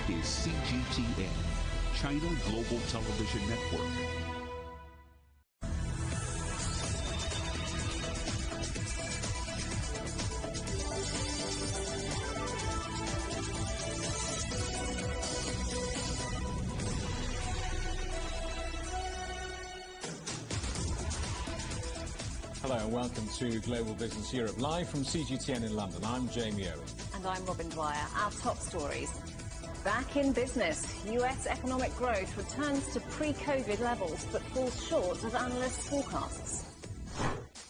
is CGTN, China Global Television Network. Hello and welcome to Global Business Europe, live from CGTN in London. I'm Jamie Owen. And I'm Robin Dwyer. Our top stories. Back in business, US economic growth returns to pre-COVID levels but falls short of analysts' forecasts.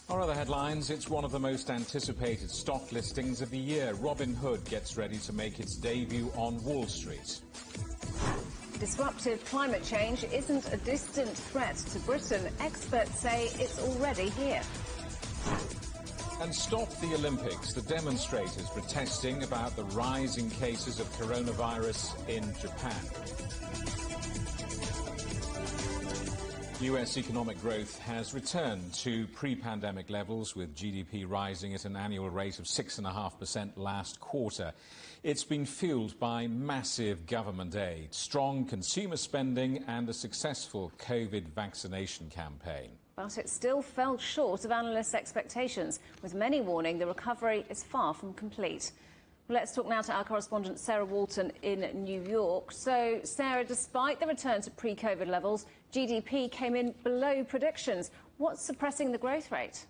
Our other headlines, it's one of the most anticipated stock listings of the year. Robinhood gets ready to make its debut on Wall Street. Disruptive climate change isn't a distant threat to Britain. Experts say it's already here. And stop the Olympics. The demonstrators protesting about the rise in cases of coronavirus in Japan. US economic growth has returned to pre-pandemic levels, with GDP rising at an annual rate of 6.5% last quarter. It's been fueled by massive government aid, strong consumer spending and a successful COVID vaccination campaign. But it still fell short of analysts' expectations, with many warning the recovery is far from complete. Let's talk now to our correspondent Sarah Walton in New York. So, Sarah, despite the return to pre-COVID levels, GDP came in below predictions. What's suppressing the growth rate?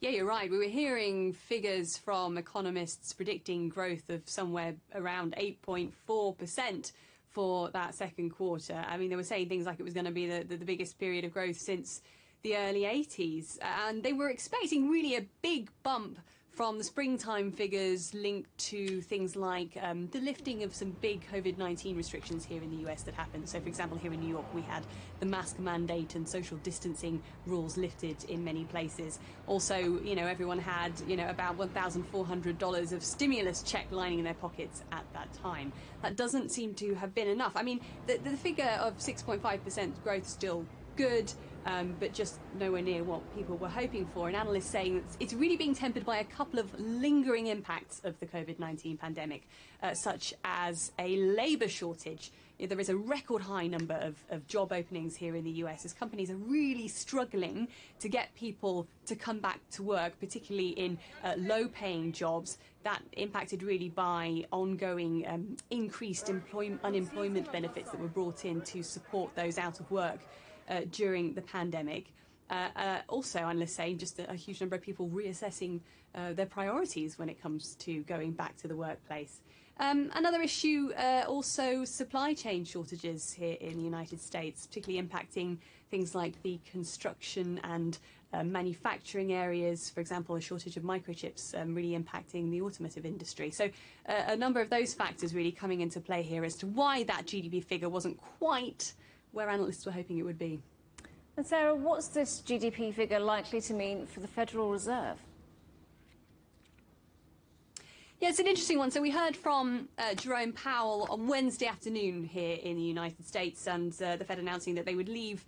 Yeah, you're right. We were hearing figures from economists predicting growth of somewhere around 8.4% for that second quarter. I mean, they were saying things like it was going to be the biggest period of growth since the early 80s. And they were expecting really a big bump from the springtime figures linked to things like the lifting of some big COVID-19 restrictions here in the US that happened. So, for example, here in New York, we had the mask mandate and social distancing rules lifted in many places. Also, you know, everyone had, about $1,400 of stimulus check lining in their pockets at that time. That doesn't seem to have been enough. I mean, the figure of 6.5% growth is still good, but just nowhere near what people were hoping for. And analysts saying that it's really being tempered by a couple of lingering impacts of the COVID-19 pandemic, such as a labour shortage. There is a record high number of job openings here in the US as companies are really struggling to get people to come back to work, particularly in low-paying jobs. That impacted really by ongoing increased unemployment benefits that were brought in to support those out of work during the pandemic. Also, analysts say just a huge number of people reassessing their priorities when it comes to going back to the workplace. Another issue, also supply chain shortages here in the United States, particularly impacting things like the construction and manufacturing areas. For example, a shortage of microchips really impacting the automotive industry. So a number of those factors really coming into play here as to why that GDP figure wasn't quite where analysts were hoping it would be. And Sarah, what's this GDP figure likely to mean for the Federal Reserve? Yeah, it's an interesting one. So we heard from Jerome Powell on Wednesday afternoon here in the United States, and the Fed announcing that they would leave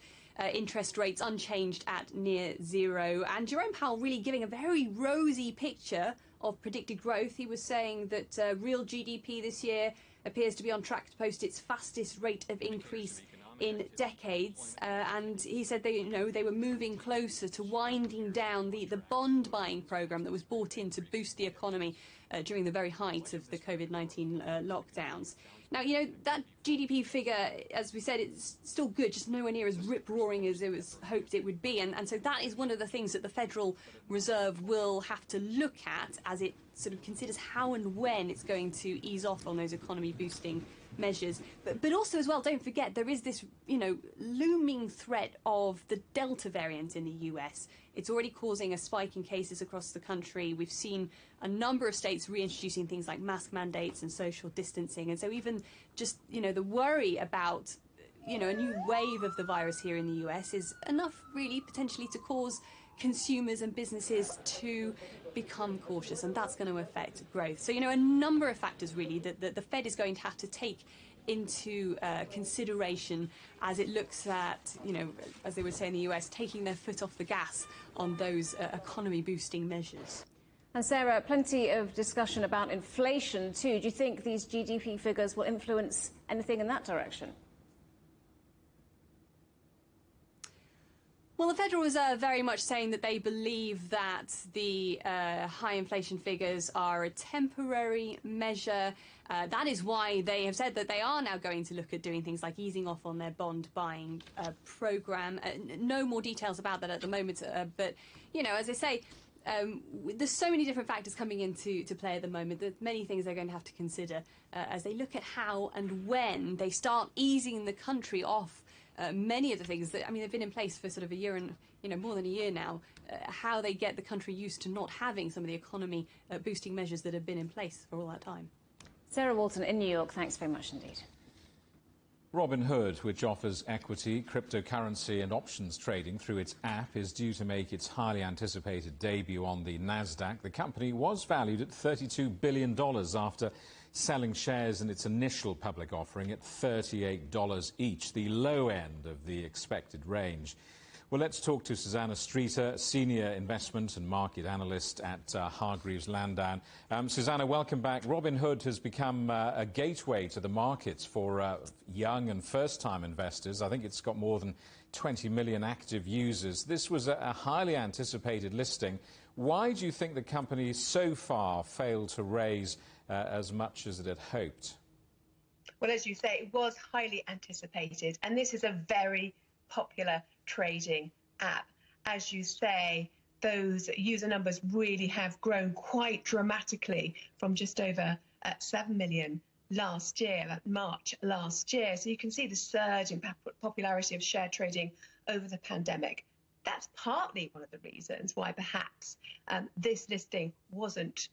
interest rates unchanged at near zero. And Jerome Powell really giving a very rosy picture of predicted growth. He was saying that real GDP this year appears to be on track to post its fastest rate of increase in decades, and he said they were moving closer to winding down the bond buying program that was brought in to boost the economy during the very height of the COVID-19 lockdowns. Now, that GDP figure, as we said, it's still good, just nowhere near as rip-roaring as it was hoped it would be. And so that is one of the things that the Federal Reserve will have to look at as it sort of considers how and when it's going to ease off on those economy-boosting measures. But also, as well, don't forget, there is this, looming threat of the Delta variant in the US. It's already causing a spike in cases across the country. We've seen a number of states reintroducing things like mask mandates and social distancing. And so even just, the worry about, a new wave of the virus here in the US is enough, really, potentially to cause consumers and businesses to become cautious, and that's going to affect growth. So, a number of factors, really, that the Fed is going to have to take into consideration as it looks at, as they would say in the US, taking their foot off the gas on those economy-boosting measures. And Sarah, plenty of discussion about inflation too. Do you think these GDP figures will influence anything in that direction? Well, the Federal Reserve very much saying that they believe that the high inflation figures are a temporary measure. That is why they have said that they are now going to look at doing things like easing off on their bond buying programme. No more details about that at the moment, but, you know, as I say, there's so many different factors coming into play at the moment that many things they're going to have to consider as they look at how and when they start easing the country off many of the things that, I mean, they've been in place for sort of a year and, you know, more than a year now, how they get the country used to not having some of the economy boosting measures that have been in place for all that time. Sarah Walton in New York, thanks very much indeed. Robinhood, which offers equity, cryptocurrency and options trading through its app, is due to make its highly anticipated debut on the Nasdaq. The company was valued at $32 billion after selling shares in its initial public offering at $38 each, the low end of the expected range. Well, let's talk to Susanna Streeter, Senior Investment and Market Analyst at Hargreaves Lansdown. Susanna, welcome back. Robinhood has become a gateway to the markets for young and first-time investors. I think it's got more than 20 million active users. This was a highly anticipated listing. Why do you think the company so far failed to raise as much as it had hoped? Well, as you say, it was highly anticipated, and this is a very popular trading app. As you say, those user numbers really have grown quite dramatically from just over 7 million last year, March last year. So you can see the surge in popularity of share trading over the pandemic. That's partly one of the reasons why perhaps this listing wasn't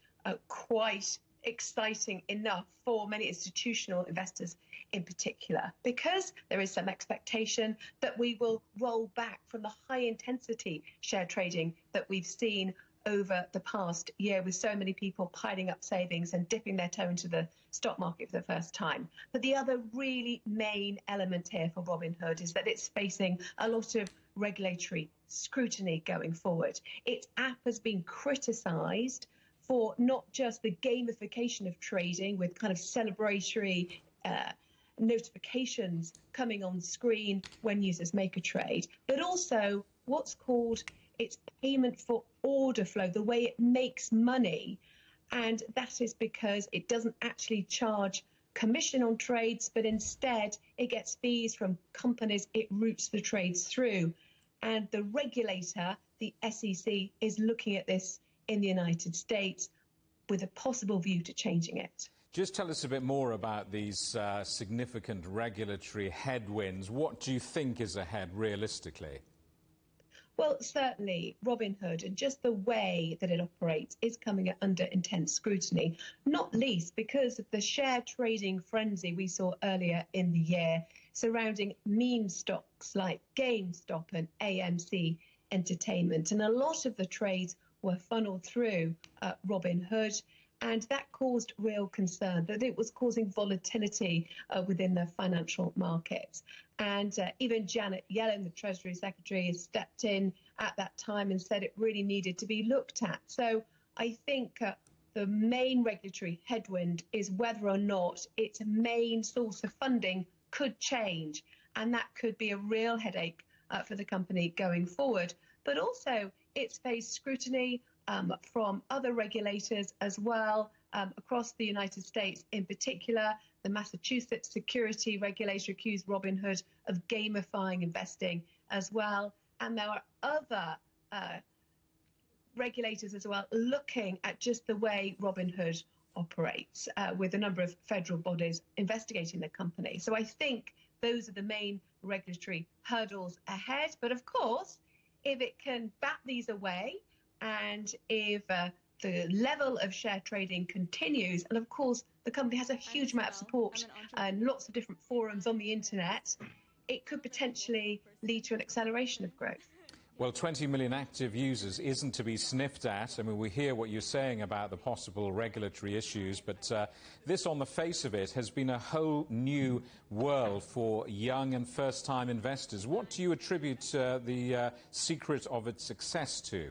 quite exciting enough for many institutional investors in particular, because there is some expectation that we will roll back from the high intensity share trading that we've seen over the past year, with so many people piling up savings and dipping their toe into the stock market for the first time. But the other really main element here for Robinhood is that it's facing a lot of regulatory scrutiny going forward. Its app has been criticised for not just the gamification of trading with kind of celebratory notifications coming on screen when users make a trade, but also what's called its payment for order flow, the way it makes money. And that is because it doesn't actually charge commission on trades, but instead it gets fees from companies it routes the trades through. And the regulator, the SEC, is looking at this in the United States with a possible view to changing it. Just tell us a bit more about these significant regulatory headwinds. What do you think is ahead realistically? Well, certainly Robinhood and just the way that it operates is coming under intense scrutiny, not least because of the share trading frenzy we saw earlier in the year surrounding meme stocks like GameStop and AMC Entertainment. And a lot of the trades were funneled through Robinhood, and that caused real concern that it was causing volatility within the financial markets. And even Janet Yellen, the Treasury Secretary, stepped in at that time and said it really needed to be looked at. So I think the main regulatory headwind is whether or not its main source of funding could change, and that could be a real headache for the company going forward. But also it's faced scrutiny from other regulators as well, across the United States. In particular, the Massachusetts security regulator accused Robinhood of gamifying investing as well. And there are other regulators as well looking at just the way Robinhood operates, with a number of federal bodies investigating the company. So I think those are the main regulatory hurdles ahead. But of course, if it can bat these away, and if the level of share trading continues, and of course the company has a huge amount of support and lots of different forums on the internet, it could potentially lead to an acceleration of growth. Well, 20 million active users isn't to be sniffed at. I mean, we hear what you're saying about the possible regulatory issues, but this, on the face of it, has been a whole new world for young and first-time investors. What do you attribute the secret of its success to?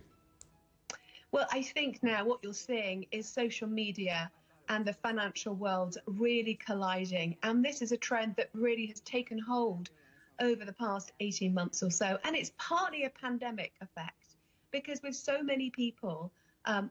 Well, I think now what you're seeing is social media and the financial world really colliding. And this is a trend that really has taken hold over the past 18 months or so. And it's partly a pandemic effect, because with so many people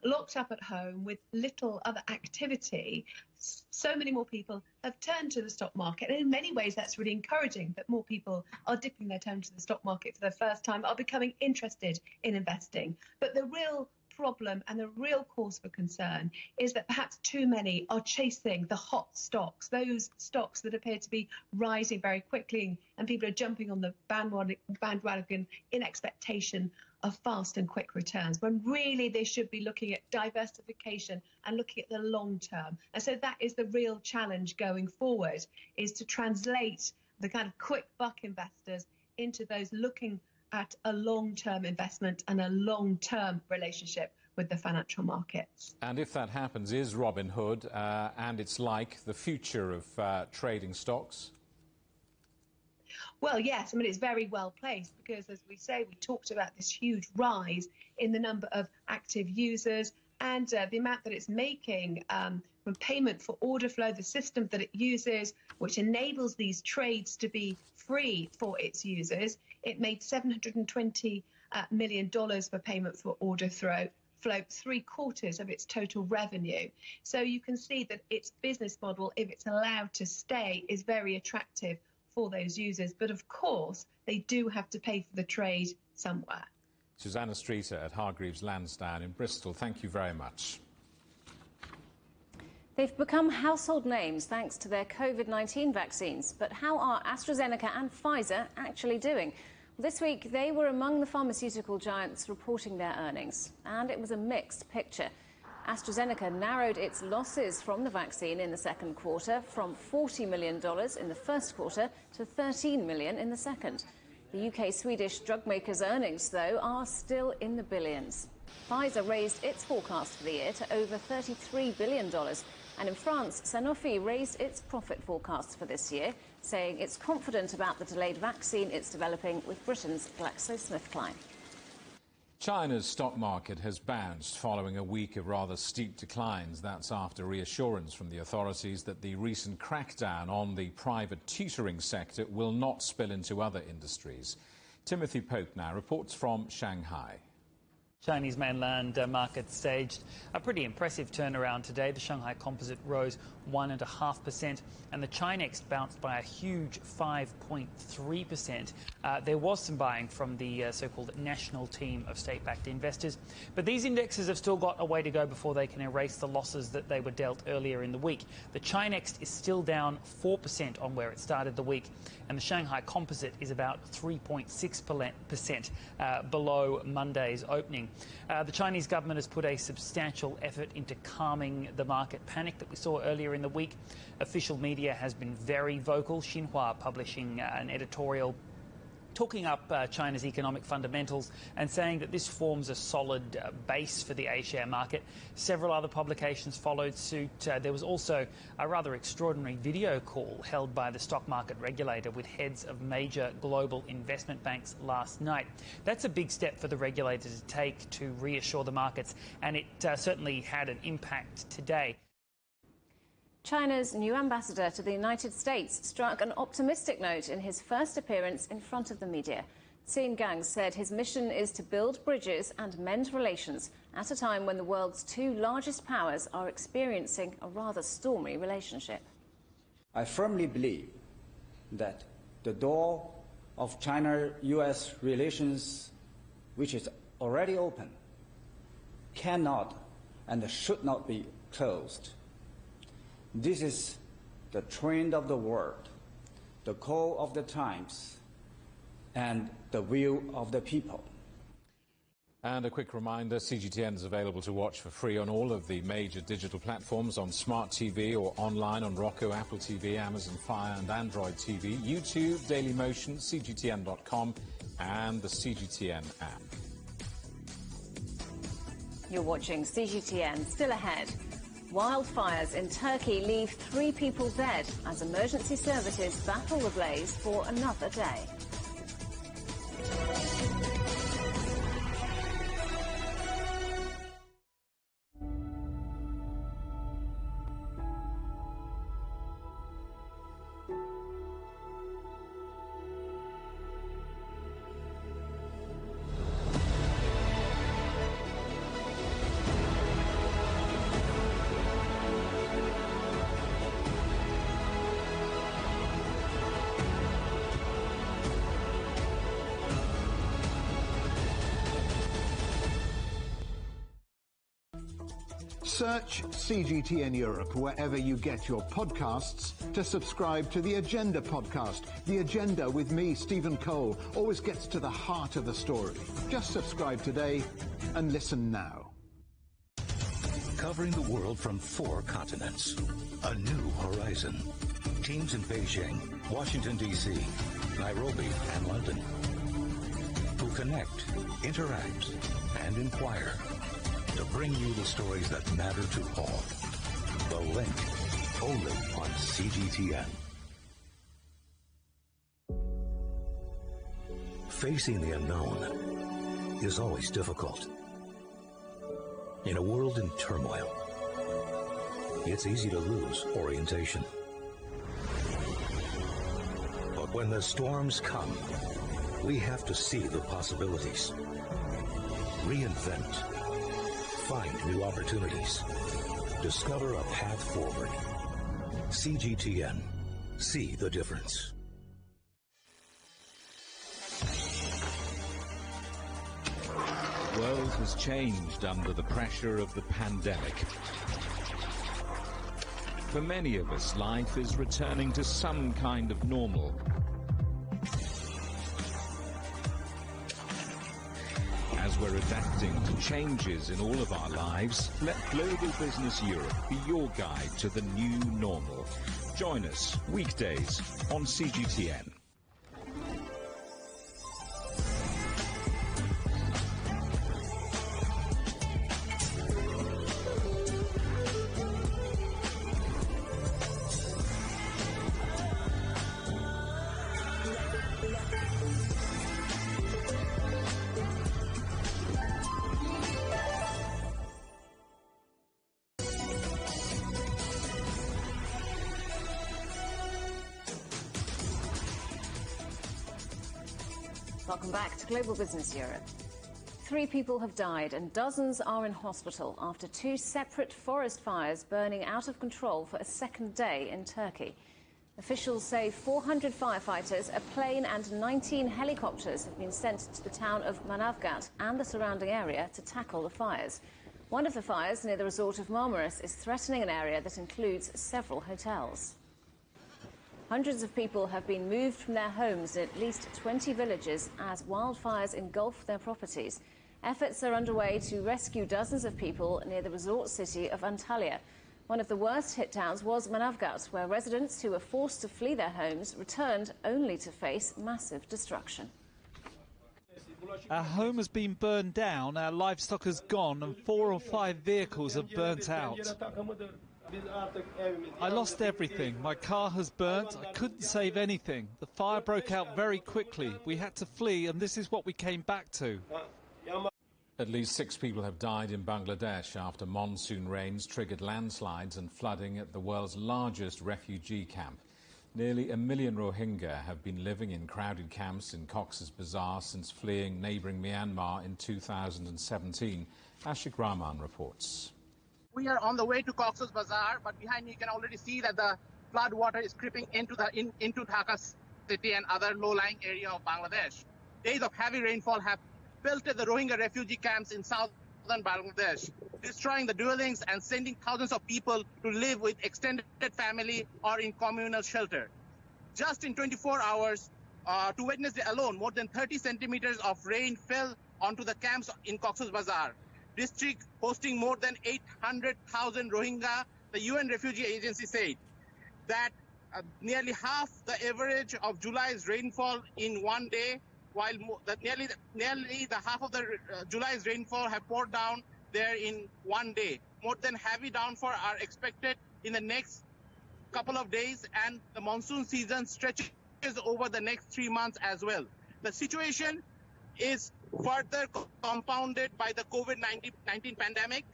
locked up at home with little other activity, so many more people have turned to the stock market. And in many ways, that's really encouraging that more people are dipping their toe into the stock market for the first time, are becoming interested in investing. But the real problem and the real cause for concern is that perhaps too many are chasing the hot stocks, those stocks that appear to be rising very quickly, and people are jumping on the bandwagon in expectation of fast and quick returns, when really they should be looking at diversification and looking at the long term. And so that is the real challenge going forward, is to translate the kind of quick buck investors into those looking at a long-term investment and a long-term relationship with the financial markets. And if that happens, is Robinhood and it's like the future of trading stocks? Well, yes, I mean, it's very well placed because, as we say, we talked about this huge rise in the number of active users and the amount that it's making from payment for order flow, the system that it uses, which enables these trades to be free for its users. It made $720 million for payment for order flow, 3/4 of its total revenue. So you can see that its business model, if it's allowed to stay, is very attractive for those users. But of course, they do have to pay for the trade somewhere. Susanna Streeter at Hargreaves Lansdown in Bristol, thank you very much. They've become household names thanks to their COVID-19 vaccines. But how are AstraZeneca and Pfizer actually doing? This week, they were among the pharmaceutical giants reporting their earnings, and it was a mixed picture. AstraZeneca narrowed its losses from the vaccine in the second quarter from $40 million in the first quarter to $13 million in the second. The UK-Swedish drug maker's earnings, though, are still in the billions. Pfizer raised its forecast for the year to over $33 billion. And in France, Sanofi raised its profit forecasts for this year, saying it's confident about the delayed vaccine it's developing with Britain's GlaxoSmithKline. China's stock market has bounced following a week of rather steep declines. That's after reassurance from the authorities that the recent crackdown on the private tutoring sector will not spill into other industries. Timothy Pope now reports from Shanghai. Chinese mainland market staged a pretty impressive turnaround today. The Shanghai Composite rose 1.5% and the Chinex bounced by a huge 5.3%. There was some buying from the so-called national team of state-backed investors, but these indexes have still got a way to go before they can erase the losses that they were dealt earlier in the week. The Chinex is still down 4% on where it started the week, and the Shanghai Composite is about 3.6% below Monday's opening. The Chinese government has put a substantial effort into calming the market panic that we saw earlier in the week. Official media has been very vocal. Xinhua publishing an editorial talking up China's economic fundamentals and saying that this forms a solid base for the A-share market. Several other publications followed suit. There was also a rather extraordinary video call held by the stock market regulator with heads of major global investment banks last night. That's a big step for the regulator to take to reassure the markets, and it certainly had an impact today. China's new ambassador to the United States struck an optimistic note in his first appearance in front of the media. Xin Gang said his mission is to build bridges and mend relations at a time when the world's two largest powers are experiencing a rather stormy relationship. I firmly believe that the door of China-U.S. relations, which is already open, cannot and should not be closed. This is the trend of the world, the call of the times, and the will of the people. And a quick reminder, CGTN is available to watch for free on all of the major digital platforms, on Smart TV or online on Roku, Apple TV, Amazon Fire and Android TV, YouTube, Dailymotion, CGTN.com and the CGTN app. You're watching CGTN. Still ahead. Wildfires in Turkey leave 3 people dead as emergency services battle the blaze for another day. Search CGTN Europe wherever you get your podcasts to subscribe to The Agenda podcast. The Agenda with me, Stephen Cole, always gets to the heart of the story. Just subscribe today and listen now. Covering the world from 4 continents. A new horizon. Teams in Beijing, Washington, D.C., Nairobi, and London. Who connect, interact, and inquire to bring you the stories that matter to all. The Link, only on CGTN. Facing the unknown is always difficult. In a world in turmoil, it's easy to lose orientation. But when the storms come, we have to see the possibilities. Reinvent. Find new opportunities. Discover a path forward. CGTN. See the difference. The world has changed under the pressure of the pandemic. For many of us, life is returning to some kind of normal. As we're adapting to changes in all of our lives, let Global Business Europe be your guide to the new normal. Join us weekdays on CGTN. Welcome back to Global Business Europe. 3 people have died and dozens are in hospital after 2 separate forest fires burning out of control for a second day in Turkey. Officials say 400 firefighters, a plane and 19 helicopters have been sent to the town of Manavgat and the surrounding area to tackle the fires. One of the fires near the resort of Marmaris is threatening an area that includes several hotels. Hundreds of people have been moved from their homes in at least 20 villages as wildfires engulf their properties. Efforts are underway to rescue dozens of people near the resort city of Antalya. One of the worst hit towns was Manavgat, where residents who were forced to flee their homes returned only to face massive destruction. Our home has been burned down, our livestock has gone, and 4 or 5 vehicles have burnt out. I lost everything. My car has burnt. I couldn't save anything. The fire broke out very quickly. We had to flee, and this is what we came back to. At least 6 people have died in Bangladesh after monsoon rains triggered landslides and flooding at the world's largest refugee camp. Nearly 1 million Rohingya have been living in crowded camps in Cox's Bazar since fleeing neighbouring Myanmar in 2017. Ashik Rahman reports. We are on the way to Cox's Bazar, but behind me you can already see that the flood water is creeping into Dhaka city and other low-lying area of Bangladesh. Days of heavy rainfall have pelted the Rohingya refugee camps in southern Bangladesh, destroying the dwellings and sending thousands of people to live with extended family or in communal shelter. Just in 24 hours, to Wednesday alone, more than 30 centimeters of rain fell onto the camps in Cox's Bazar district, hosting more than 800,000 Rohingya. The UN Refugee Agency said that nearly half the average of July's rainfall in one day, while nearly the half of the July's rainfall have poured down there in one day. More than heavy downpour are expected in the next couple of days, and the monsoon season stretches over the next 3 months as well. The situation is further compounded by the COVID-19 pandemic.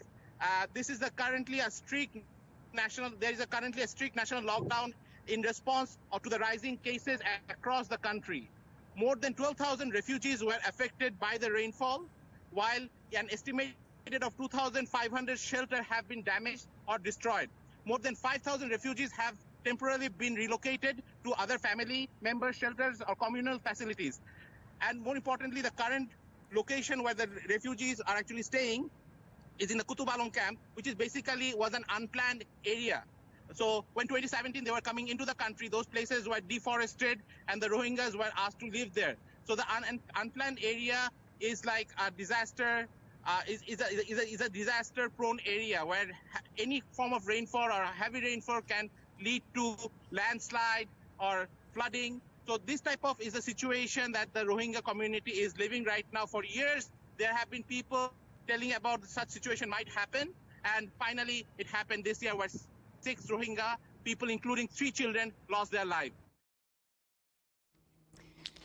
This is currently a strict national lockdown in response to the rising cases across the country. More than 12,000 refugees were affected by the rainfall, while an estimated of 2,500 shelters have been damaged or destroyed. More than 5,000 refugees have temporarily been relocated to other family member shelters or communal facilities. And more importantly, the current location where the refugees are actually staying is in the Kutubalong camp, which is basically was an unplanned area. So when 2017 they were coming into the country, those places were deforested and the Rohingyas were asked to live there. So the unplanned area is like a disaster, is a disaster-prone area where any form of rainfall or heavy rainfall can lead to landslide or flooding. So this type of is a situation that the Rohingya community is living right now. For years, there have been people telling about such situation might happen, and finally it happened this year where 6 Rohingya people, including 3 children, lost their lives.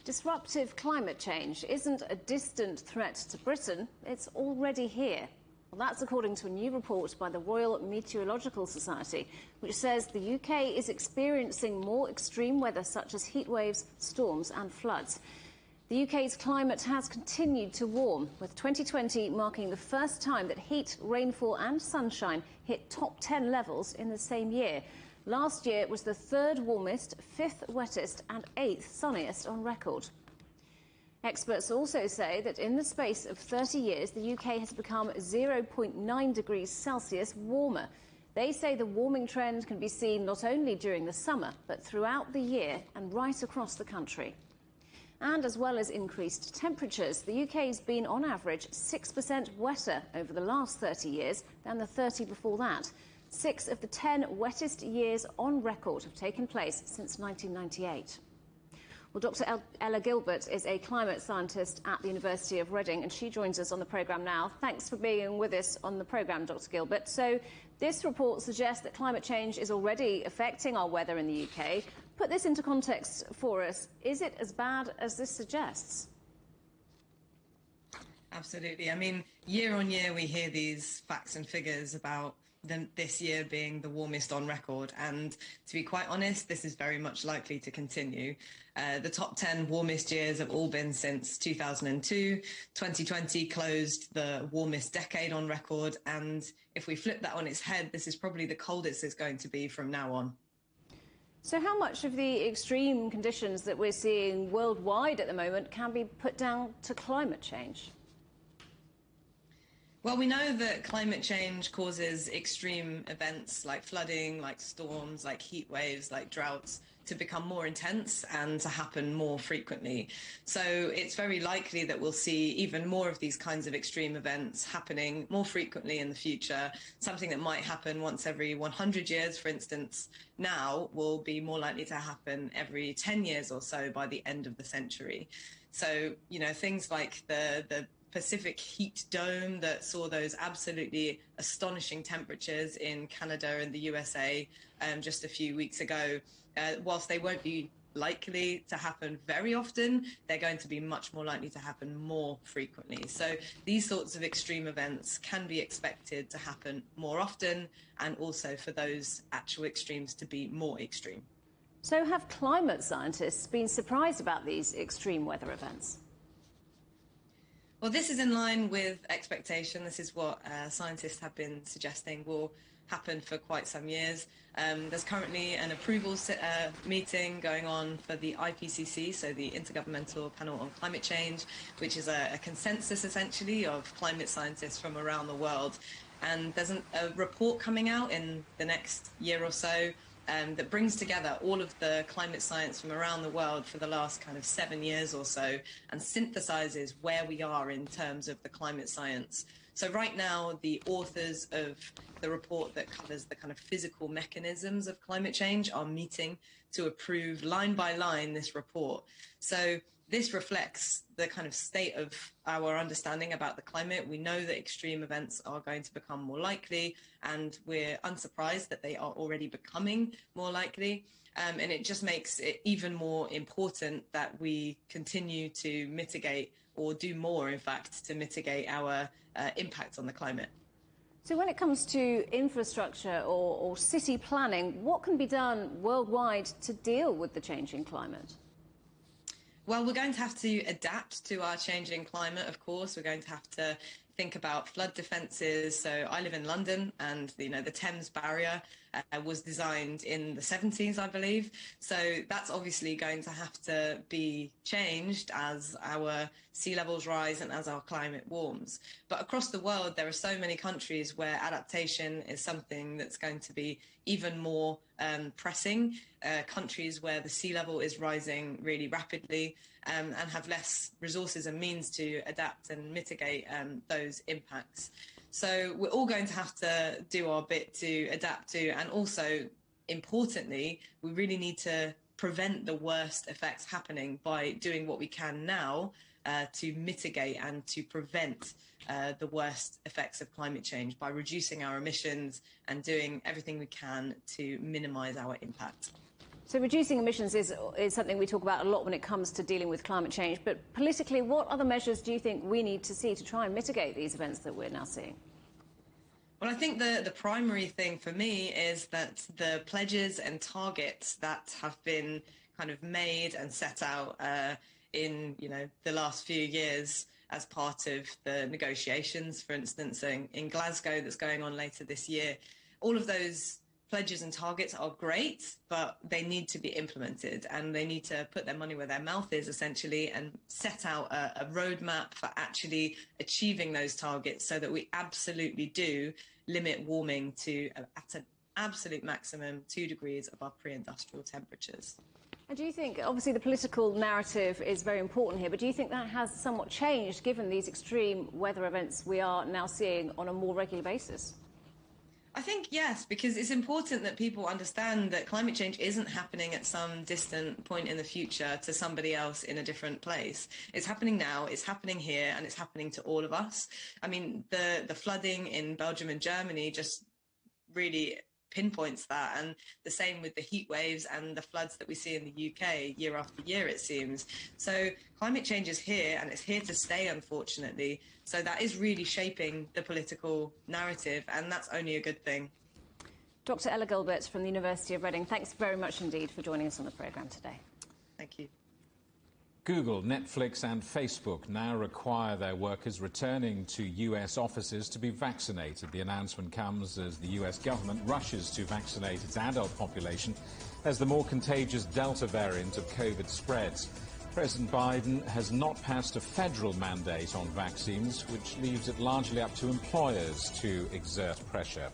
Disruptive climate change isn't a distant threat to Britain, it's already here. Well, that's according to a new report by the Royal Meteorological Society, which says the UK is experiencing more extreme weather such as heat waves, storms and floods. The UK's climate has continued to warm, with 2020 marking the first time that heat, rainfall and sunshine hit top 10 levels in the same year. Last year was the 3rd warmest, 5th wettest and 8th sunniest on record. Experts also say that in the space of 30 years, the UK has become 0.9 degrees Celsius warmer. They say the warming trend can be seen not only during the summer, but throughout the year and right across the country. And as well as increased temperatures, the UK has been on average 6% wetter over the last 30 years than the 30 before that. 6 of the 10 wettest years on record have taken place since 1998. Well, Dr. Ella Gilbert is a climate scientist at the University of Reading, and she joins us on the programme now. Thanks for being with us on the programme, Dr. Gilbert. So this report suggests that climate change is already affecting our weather in the UK. Put this into context for us. Is it as bad as this suggests? Absolutely. I mean, year on year, we hear these facts and figures about this year being the warmest on record. And to be quite honest, this is very much likely to continue. The top 10 warmest years have all been since 2002. 2020 closed the warmest decade on record. And if we flip that on its head, this is probably the coldest it's going to be from now on. So how much of the extreme conditions that we're seeing worldwide at the moment can be put down to climate change? Well, we know that climate change causes extreme events like flooding, like storms, like heat waves, like droughts to become more intense and to happen more frequently. So it's very likely that we'll see even more of these kinds of extreme events happening more frequently in the future. Something that might happen once every 100 years, for instance, now will be more likely to happen every 10 years or so by the end of the century. So, you know, things like the Pacific heat dome that saw those absolutely astonishing temperatures in Canada and the USA just a few weeks ago, whilst they won't be likely to happen very often, they're going to be much more likely to happen more frequently. So these sorts of extreme events can be expected to happen more often, and also for those actual extremes to be more extreme. So have climate scientists been surprised about these extreme weather events? Well, this is in line with expectation. This is what scientists have been suggesting will happen for quite some years. There's currently an approval meeting going on for the IPCC, so the Intergovernmental Panel on Climate Change, which is a consensus essentially of climate scientists from around the world. And there's a report coming out in the next year or so that brings together all of the climate science from around the world for the last kind of 7 years or so and synthesizes where we are in terms of the climate science. So right now, the authors of the report that covers the kind of physical mechanisms of climate change are meeting to approve line by line this report. So this reflects the kind of state of our understanding about the climate. We know that extreme events are going to become more likely, and we're unsurprised that they are already becoming more likely. And it just makes it even more important that we continue to mitigate, or do more, in fact, to mitigate our impact on the climate. So when it comes to infrastructure or city planning, what can be done worldwide to deal with the changing climate? Well, we're going to have to adapt to our changing climate, of course. We're going to have to think about flood defences. So I live in London, and the Thames barrier was designed in the 70s, I believe. So that's obviously going to have to be changed as our sea levels rise and as our climate warms. But across the world, there are so many countries where adaptation is something that's going to be even more pressing. Countries where the sea level is rising really rapidly and have less resources and means to adapt and mitigate those impacts. So we're all going to have to do our bit to adapt to, and also, importantly, we really need to prevent the worst effects happening by doing what we can now to mitigate and to prevent the worst effects of climate change by reducing our emissions and doing everything we can to minimise our impact. So reducing emissions is something we talk about a lot when it comes to dealing with climate change. But politically, what other measures do you think we need to see to try and mitigate these events that we're now seeing? Well, I think the primary thing for me is that the pledges and targets that have been kind of made and set out in the last few years as part of the negotiations, for instance, in Glasgow that's going on later this year, all of those pledges and targets are great, but they need to be implemented, and they need to put their money where their mouth is, essentially, and set out a roadmap for actually achieving those targets so that we absolutely do limit warming to, at an absolute maximum, 2 degrees above pre-industrial temperatures. And do you think, obviously the political narrative is very important here, but do you think that has somewhat changed given these extreme weather events we are now seeing on a more regular basis? I think yes, because it's important that people understand that climate change isn't happening at some distant point in the future to somebody else in a different place. It's happening now, it's happening here, and it's happening to all of us. I mean, the flooding in Belgium and Germany just really pinpoints that, and the same with the heat waves and the floods that we see in the UK year after year, it seems. So climate change is here, and it's here to stay, unfortunately. So that is really shaping the political narrative, and that's only a good thing. Dr. Ella Gilbert from the University of Reading, thanks very much indeed for joining us on the programme today. Thank you. Google, Netflix and Facebook now require their workers returning to US offices to be vaccinated. The announcement comes as the US government rushes to vaccinate its adult population as the more contagious Delta variant of COVID spreads. President Biden has not passed a federal mandate on vaccines, which leaves it largely up to employers to exert pressure.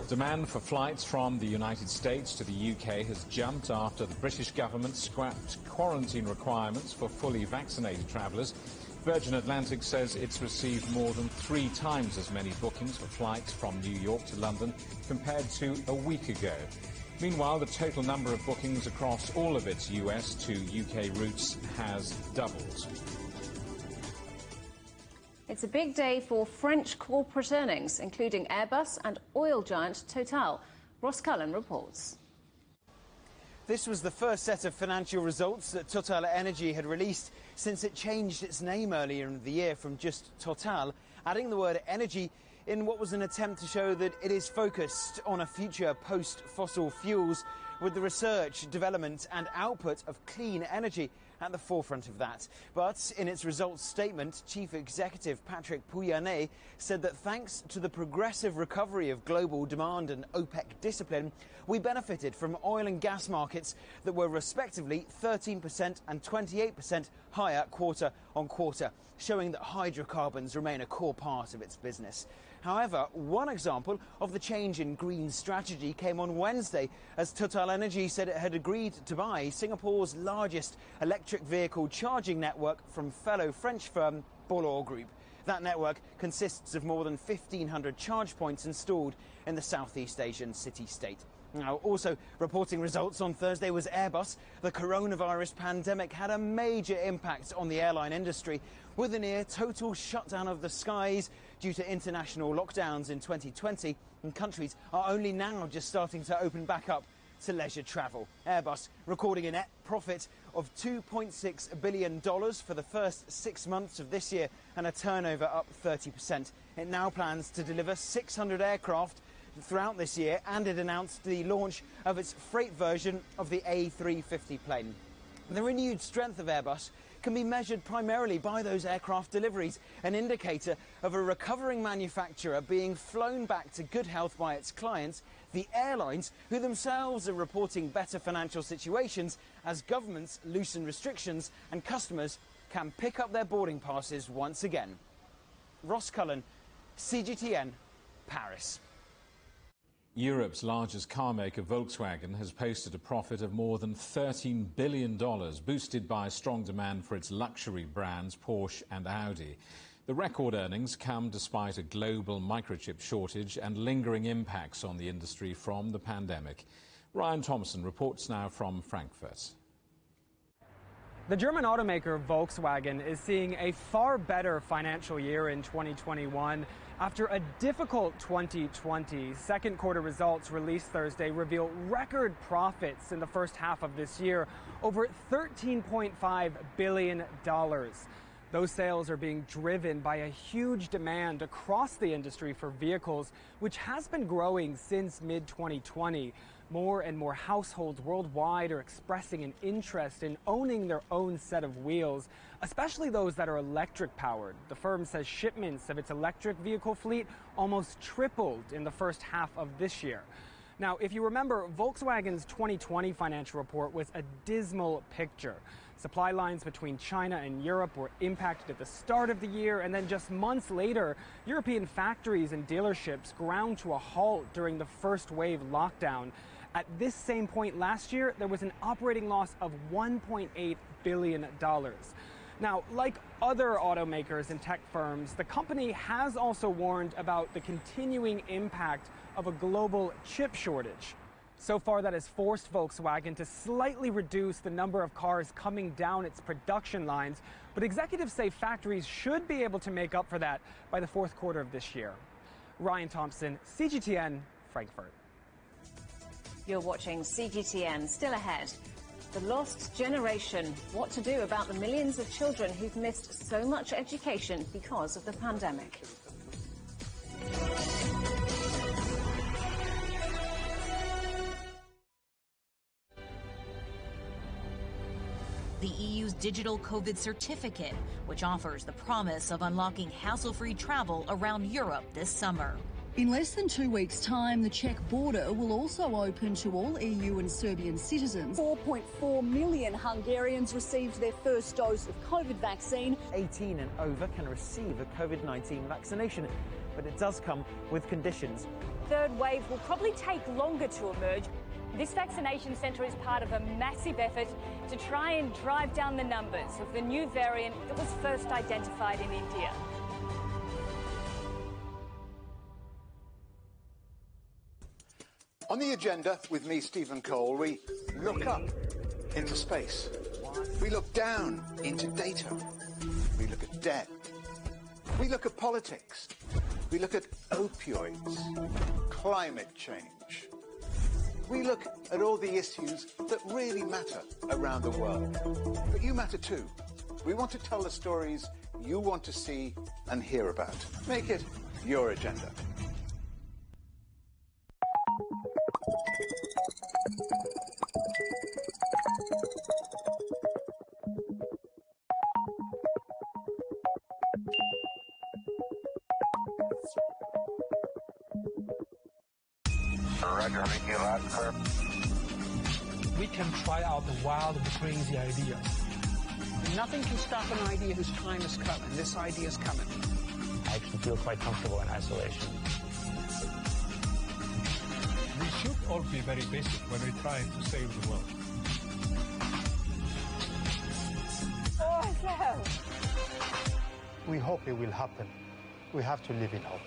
Demand for flights from the United States to the UK has jumped after the British government scrapped quarantine requirements for fully vaccinated travellers. Virgin Atlantic says it's received more than 3 times as many bookings for flights from New York to London compared to a week ago. Meanwhile, the total number of bookings across all of its US to UK routes has doubled. It's a big day for French corporate earnings, including Airbus and oil giant Total. Ross Cullen reports. This was the first set of financial results that Total Energy had released since it changed its name earlier in the year from just Total, adding the word energy in what was an attempt to show that it is focused on a future post-fossil fuels, with the research, development and output of clean energy at the forefront of that. But in its results statement, Chief Executive Patrick Pouyanné said that thanks to the progressive recovery of global demand and OPEC discipline, we benefited from oil and gas markets that were respectively 13% and 28% higher quarter on quarter, showing that hydrocarbons remain a core part of its business. However, one example of the change in green strategy came on Wednesday, as Total Energy said it had agreed to buy Singapore's largest electric vehicle charging network from fellow French firm Bolloré Group. That network consists of more than 1,500 charge points installed in the Southeast Asian city-state. Now, also reporting results on Thursday was Airbus. The coronavirus pandemic had a major impact on the airline industry, with a near total shutdown of the skies due to international lockdowns in 2020, and countries are only now just starting to open back up to leisure travel. Airbus recording a net profit of $2.6 billion for the first 6 months of this year and a turnover up 30%. It now plans to deliver 600 aircraft throughout this year, and it announced the launch of its freight version of the A350 plane. The renewed strength of Airbus can be measured primarily by those aircraft deliveries, an indicator of a recovering manufacturer being flown back to good health by its clients, the airlines, who themselves are reporting better financial situations as governments loosen restrictions and customers can pick up their boarding passes once again. Ross Cullen, CGTN, Paris. Europe's largest car maker, Volkswagen, has posted a profit of more than $13 billion, boosted by strong demand for its luxury brands, Porsche and Audi. The record earnings come despite a global microchip shortage and lingering impacts on the industry from the pandemic. Ryan Thompson reports now from Frankfurt. The German automaker Volkswagen is seeing a far better financial year in 2021 after a difficult 2020. Second quarter results released Thursday reveal record profits in the first half of this year, over $13.5 billion. Those sales are being driven by a huge demand across the industry for vehicles, which has been growing since mid-2020. More and more households worldwide are expressing an interest in owning their own set of wheels, especially those that are electric powered. The firm says shipments of its electric vehicle fleet almost tripled in the first half of this year. Now, if you remember, Volkswagen's 2020 financial report was a dismal picture. Supply lines between China and Europe were impacted at the start of the year, and then just months later, European factories and dealerships ground to a halt during the first wave lockdown. At this same point last year, there was an operating loss of $1.8 billion. Now, like other automakers and tech firms, the company has also warned about the continuing impact of a global chip shortage. So far, that has forced Volkswagen to slightly reduce the number of cars coming down its production lines, but executives say factories should be able to make up for that by the fourth quarter of this year. Ryan Thompson, CGTN, Frankfurt. You're watching CGTN. Still ahead, the lost generation. What to do about the millions of children who've missed so much education because of the pandemic. The EU's digital COVID certificate, which offers the promise of unlocking hassle-free travel around Europe this summer. In less than 2 weeks' time, the Czech border will also open to all EU and Serbian citizens. 4.4 million Hungarians received their first dose of COVID vaccine. 18 and over can receive a COVID-19 vaccination, but it does come with conditions. Third wave will probably take longer to emerge. This vaccination centre is part of a massive effort to try and drive down the numbers of the new variant that was first identified in India. On the agenda with me, Stephen Cole, we look up into space. We look down into data. We look at debt. We look at politics. We look at opioids, climate change. We look at all the issues that really matter around the world. But you matter too. We want to tell the stories you want to see and hear about. Make it your agenda. We can try out the wild and crazy ideas. Nothing can stop an idea whose time has come, and this idea is coming. I actually feel quite comfortable in isolation. We should all be very basic when we're trying to save the world. Awesome! We hope it will happen. We have to live in hope.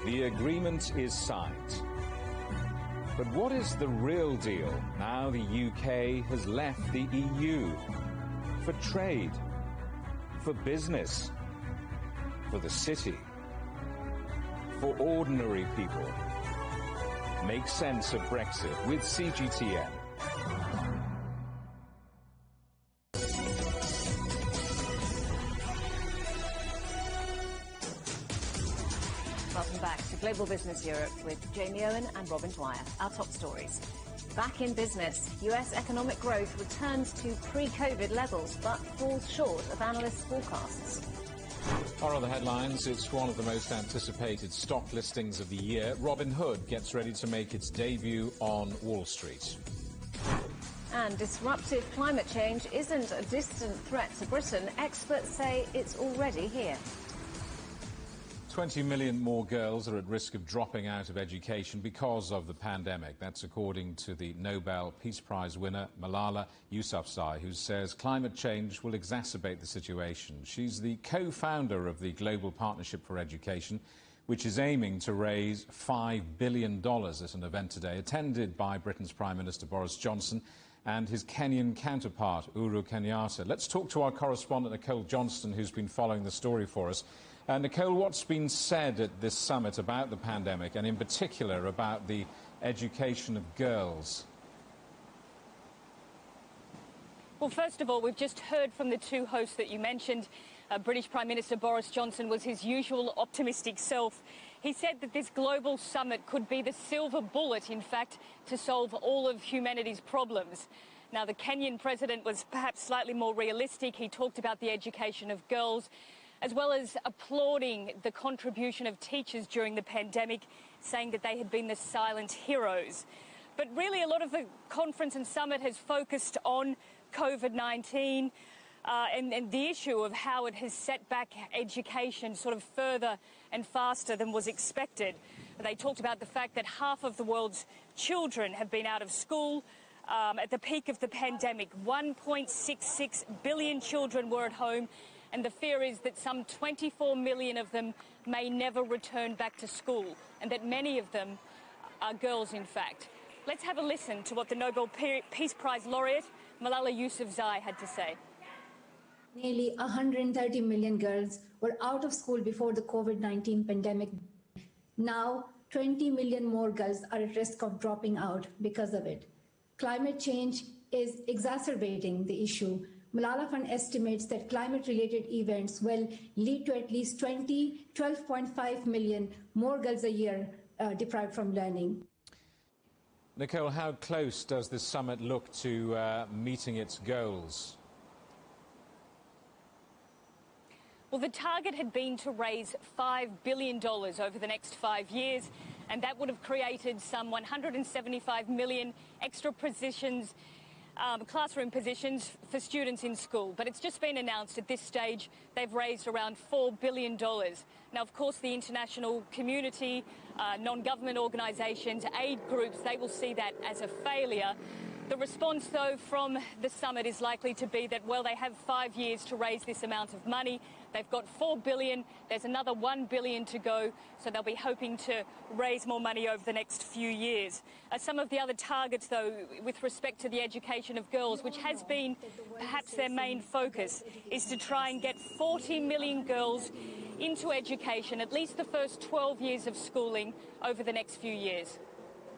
The agreement is signed. But what is the real deal now the UK has left the EU? For trade, for business, for the city, for ordinary people. Make sense of Brexit with CGTN. Welcome back to Global Global Business Europe with Jamie Owen and Robin Dwyer. Our top stories. Back in business, US economic growth returns to pre-COVID levels but falls short of analysts' forecasts. Our other headlines, it's one of the most anticipated stock listings of the year. Robinhood gets ready to make its debut on Wall Street. And disruptive climate change isn't a distant threat to Britain. Experts say it's already here. 20 million more girls are at risk of dropping out of education because of the pandemic. That's according to the Nobel Peace Prize winner Malala Yousafzai, who says climate change will exacerbate the situation. She's the co-founder of the Global Partnership for Education, which is aiming to raise $5 billion at an event today, attended by Britain's Prime Minister Boris Johnson and his Kenyan counterpart, Uhuru Kenyatta. Let's talk to our correspondent, Nicole Johnston, who's been following the story for us. Nicole, what's been said at this summit about the pandemic and in particular about the education of girls? Well, first of all, we've just heard from the two hosts that you mentioned. British Prime Minister Boris Johnson was his usual optimistic self. He said that this global summit could be the silver bullet, in fact, to solve all of humanity's problems. Now, the Kenyan president was perhaps slightly more realistic. He talked about the education of girls, as well as applauding the contribution of teachers during the pandemic, saying that they had been the silent heroes. But really, a lot of the conference and summit has focused on COVID-19 and the issue of how it has set back education sort of further and faster than was expected. They talked about the fact that half of the world's children have been out of school. At the peak of the pandemic, 1.66 billion children were at home, and the fear is that some 24 million of them may never return back to school, and that many of them are girls, in fact. Let's have a listen to what the Nobel Peace Prize laureate, Malala Yousafzai, had to say. Nearly 130 million girls were out of school before the COVID-19 pandemic. Now, 20 million more girls are at risk of dropping out because of it. Climate change is exacerbating the issue. Malala Fund estimates that climate-related events will lead to at least 12.5 million more girls a year deprived from learning. Nicole, how close does this summit look to meeting its goals? Well, the target had been to raise $5 billion over the next 5 years, and that would have created some 175 million extra positions, classroom positions for students in school. But it's just been announced at this stage they've raised around $4 billion. Now, of course, the international community, non-government organisations, aid groups, they will see that as a failure. The response, though, from the summit is likely to be that, well, they have 5 years to raise this amount of money. They've got $4 billion. There's another $1 billion to go, so they'll be hoping to raise more money over the next few years. Some of the other targets, though, with respect to the education of girls, which has been perhaps their main focus, is to try and get 40 million girls into education, at least the first 12 years of schooling over the next few years.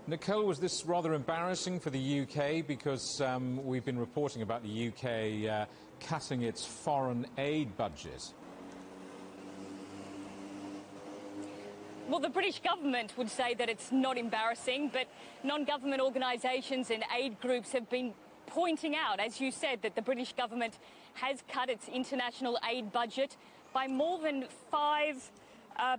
Nicole, was this rather embarrassing for the UK? Because we've been reporting about the UK cutting its foreign aid budget. Well, the British government would say that it's not embarrassing, but non-government organisations and aid groups have been pointing out, as you said, that the British government has cut its international aid budget by more than $5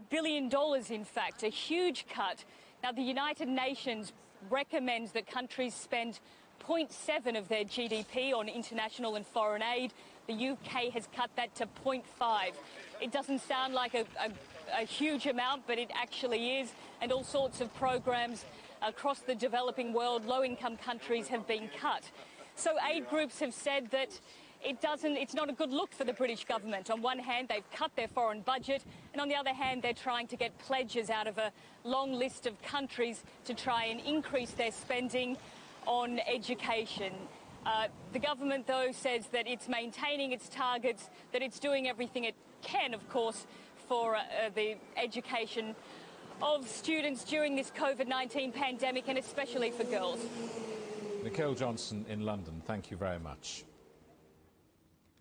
billion, in fact, a huge cut. Now, the United Nations recommends that countries spend 0.7 of their GDP on international and foreign aid. The UK has cut that to 0.5. It doesn't sound like a huge amount, but it actually is. And all sorts of programs across the developing world, low-income countries, have been cut. So aid groups have said that it's not a good look for the British government. On one hand, they've cut their foreign budget, and on the other hand, they're trying to get pledges out of a long list of countries to try and increase their spending on education. The government, though, says that it's maintaining its targets, that it's doing everything it can, of course, for the education of students during this COVID-19 pandemic, and especially for girls. Nicole Johnston in London, thank you very much.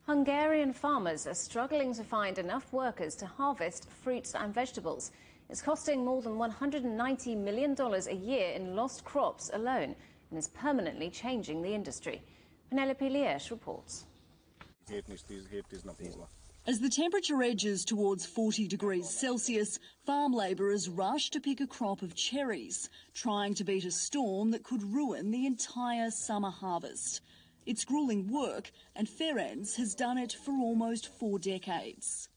Hungarian farmers are struggling to find enough workers to harvest fruits and vegetables. It's costing more than $190 million a year in lost crops alone and is permanently changing the industry. Penelope Liesch reports. As the temperature edges towards 40 degrees Celsius, farm labourers rush to pick a crop of cherries, trying to beat a storm that could ruin the entire summer harvest. It's gruelling work, and Ferenc has done it for almost 4 decades.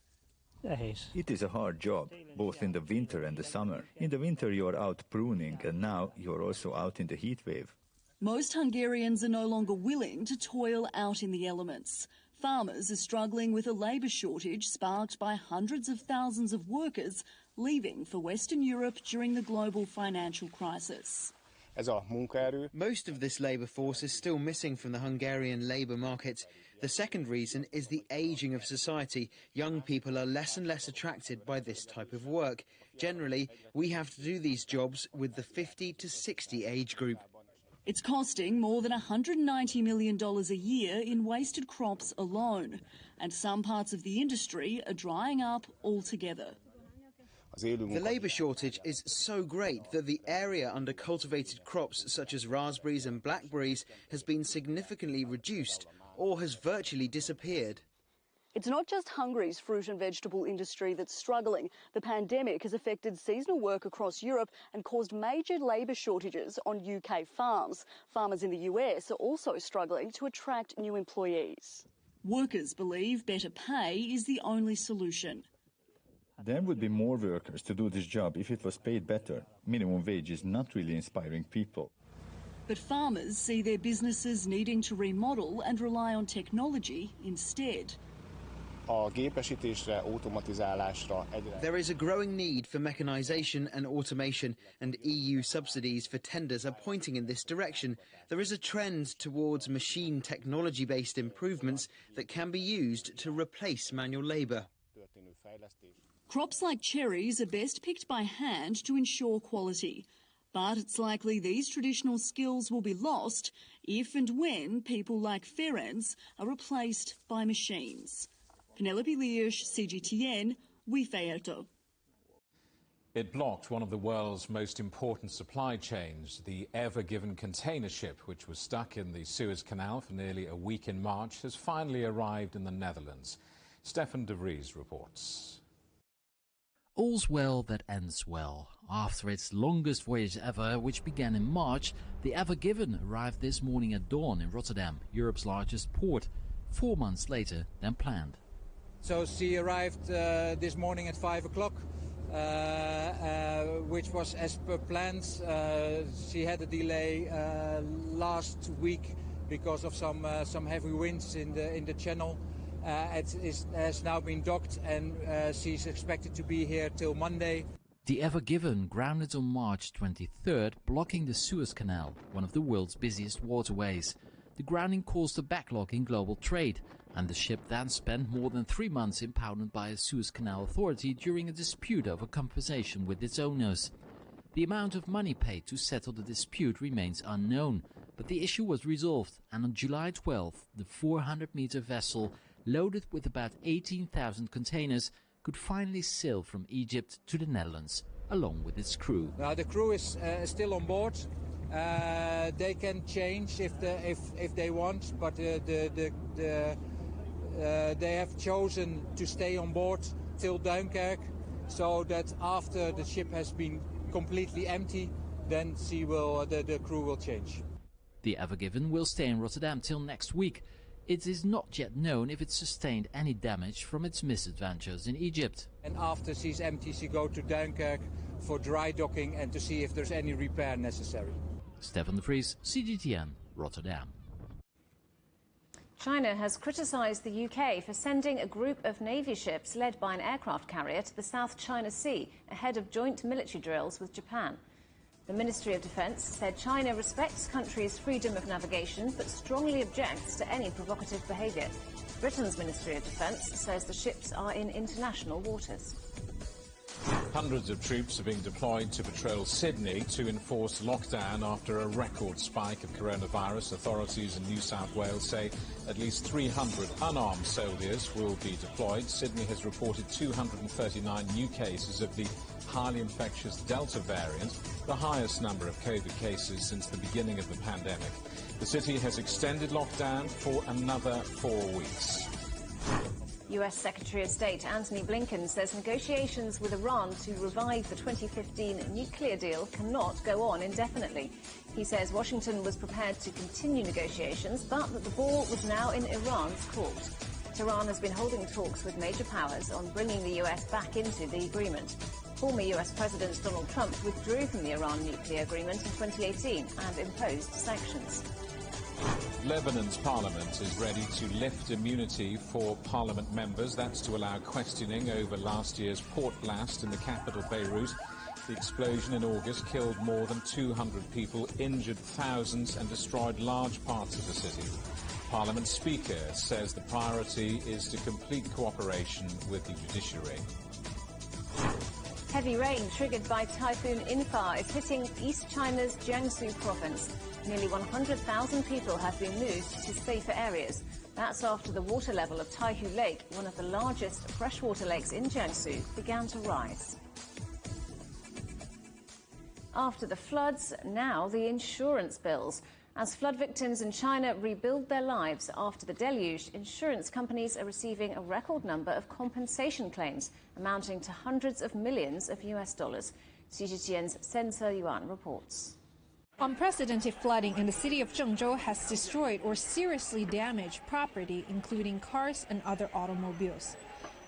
It is a hard job, both in the winter and the summer. In the winter you're out pruning, and now you're also out in the heat wave. Most Hungarians are no longer willing to toil out in the elements. Farmers are struggling with a labour shortage sparked by hundreds of thousands of workers leaving for Western Europe during the global financial crisis. Most of this labour force is still missing from the Hungarian labour market. The second reason is the ageing of society. Young people are less and less attracted by this type of work. Generally, we have to do these jobs with the 50 to 60 age group. It's costing more than $190 million a year in wasted crops alone, and some parts of the industry are drying up altogether. The labour shortage is so great that the area under cultivated crops such as raspberries and blackberries has been significantly reduced or has virtually disappeared. It's not just Hungary's fruit and vegetable industry that's struggling. The pandemic has affected seasonal work across Europe and caused major labour shortages on UK farms. Farmers in the US are also struggling to attract new employees. Workers believe better pay is the only solution. There would be more workers to do this job if it was paid better. Minimum wage is not really inspiring people. But farmers see their businesses needing to remodel and rely on technology instead. There is a growing need for mechanisation and automation, and EU subsidies for tenders are pointing in this direction. There is a trend towards machine technology-based improvements that can be used to replace manual labour. Crops like cherries are best picked by hand to ensure quality. But it's likely these traditional skills will be lost if and when people like Ferenc are replaced by machines. Penelope Liesch, CGTN, Wieferto. It blocked one of the world's most important supply chains. The Ever Given container ship, which was stuck in the Suez Canal for nearly a week in March, has finally arrived in the Netherlands. Stefan de Vries reports. All's well that ends well. After its longest voyage ever, which began in March, the Ever Given arrived this morning at dawn in Rotterdam, Europe's largest port, 4 months later than planned. So she arrived this morning at 5 o'clock, which was as per plans. She had a delay last week because of some heavy winds in the channel. It has now been docked, and she's expected to be here till Monday. The Ever Given grounded on March 23rd, blocking the Suez Canal, one of the world's busiest waterways. The grounding caused a backlog in global trade, and the ship then spent more than 3 months impounded by a Suez Canal authority during a dispute over compensation with its owners. The amount of money paid to settle the dispute remains unknown, but the issue was resolved, and on July 12th, the 400-meter vessel, loaded with about 18,000 containers, could finally sail from Egypt to the Netherlands, along with its crew. Now, the crew is still on board. They can change if they want, but they have chosen to stay on board till Dunkirk, so that after the ship has been completely empty, then the crew will change. The Ever Given will stay in Rotterdam till next week. It is not yet known if it sustained any damage from its misadventures in Egypt. And after she's empty, she goes to Dunkirk for dry docking and to see if there's any repair necessary. Stefan de Vries, CGTN, Rotterdam. China has criticised the UK for sending a group of Navy ships led by an aircraft carrier to the South China Sea ahead of joint military drills with Japan. The Ministry of Defence said China respects countries' freedom of navigation but strongly objects to any provocative behaviour. Britain's Ministry of Defence says the ships are in international waters. Hundreds of troops are being deployed to patrol Sydney to enforce lockdown after a record spike of coronavirus. Authorities in New South Wales say at least 300 unarmed soldiers will be deployed. Sydney has reported 239 new cases of the highly infectious Delta variant, the highest number of COVID cases since the beginning of the pandemic. The city has extended lockdown for another 4 weeks. US Secretary of State Antony Blinken says negotiations with Iran to revive the 2015 nuclear deal cannot go on indefinitely. He says Washington was prepared to continue negotiations, but that the ball was now in Iran's court. Tehran has been holding talks with major powers on bringing the US back into the agreement. Former US President Donald Trump withdrew from the Iran nuclear agreement in 2018 and imposed sanctions. Lebanon's parliament is ready to lift immunity for parliament members. That's to allow questioning over last year's port blast in the capital, Beirut. The explosion in August killed more than 200 people, injured thousands and destroyed large parts of the city. Parliament Speaker says the priority is to complete cooperation with the judiciary. Heavy rain triggered by Typhoon Infa is hitting East China's Jiangsu province. Nearly 100,000 people have been moved to safer areas. That's after the water level of Taihu Lake, one of the largest freshwater lakes in Jiangsu, began to rise. After the floods, now the insurance bills. As flood victims in China rebuild their lives after the deluge, insurance companies are receiving a record number of compensation claims, amounting to hundreds of millions of US dollars. CGTN's Sensor Yuan reports. Unprecedented flooding in the city of Zhengzhou has destroyed or seriously damaged property, including cars and other automobiles.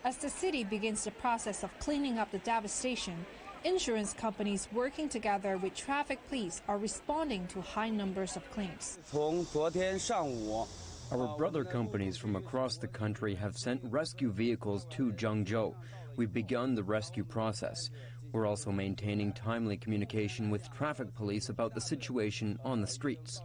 As the city begins the process of cleaning up the devastation, insurance companies working together with traffic police are responding to high numbers of claims. Our brother companies from across the country have sent rescue vehicles to Zhengzhou. We've begun the rescue process. We're also maintaining timely communication with traffic police about the situation on the streets.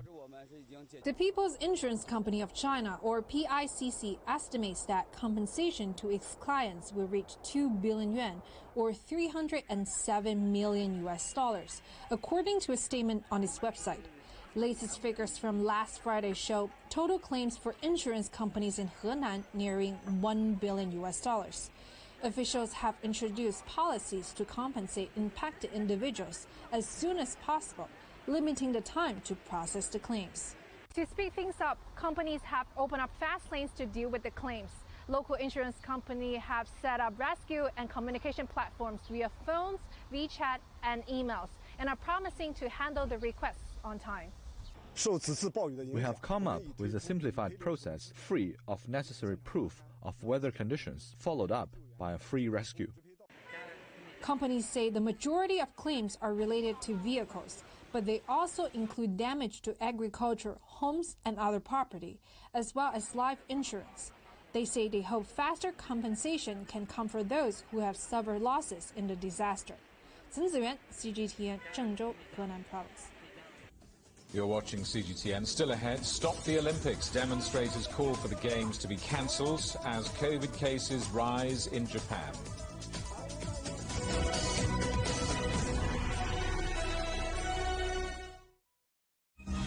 The People's Insurance Company of China, or PICC, estimates that compensation to its clients will reach 2 billion yuan, or 307 million US dollars, according to a statement on its website. Latest figures from last Friday show total claims for insurance companies in Henan nearing 1 billion US dollars. Officials have introduced policies to compensate impacted individuals as soon as possible, limiting the time to process the claims. To speed things up, companies have opened up fast lanes to deal with the claims. Local insurance companies have set up rescue and communication platforms via phones, WeChat, and emails, and are promising to handle the requests on time. We have come up with a simplified process free of necessary proof of weather conditions, followed up by a free rescue. Companies say the majority of claims are related to vehicles, but they also include damage to agriculture, homes, and other property, as well as life insurance. They say they hope faster compensation can comfort those who have suffered losses in the disaster. Chen Ziyuan, CGTN, Zhengzhou, Henan Province. You're watching CGTN. Still ahead, stop the Olympics. Demonstrators call for the Games to be cancelled as COVID cases rise in Japan.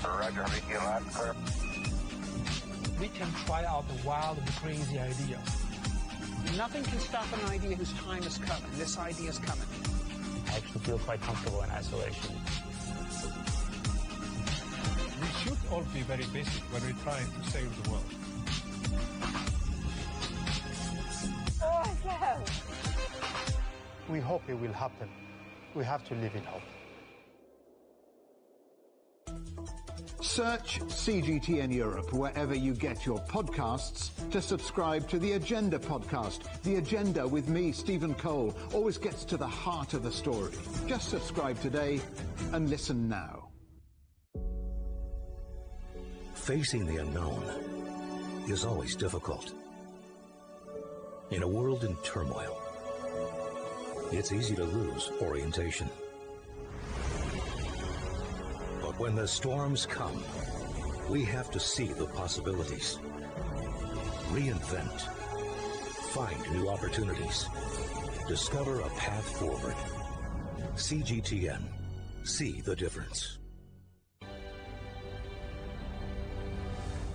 Roger, We can try out the wild and crazy ideas. Nothing can stop an idea whose time is coming. This idea is coming. I actually feel quite comfortable in isolation. We should all be very basic when we're trying to save the world. Awesome! We hope it will happen. We have to live in hope. Search CGTN Europe wherever you get your podcasts to subscribe to The Agenda podcast. The Agenda with me, Stephen Cole, always gets to the heart of the story. Just subscribe today and listen now. Facing the unknown is always difficult. In a world in turmoil, it's easy to lose orientation. But when the storms come, we have to see the possibilities. Reinvent. Find new opportunities. Discover a path forward. CGTN. See the difference.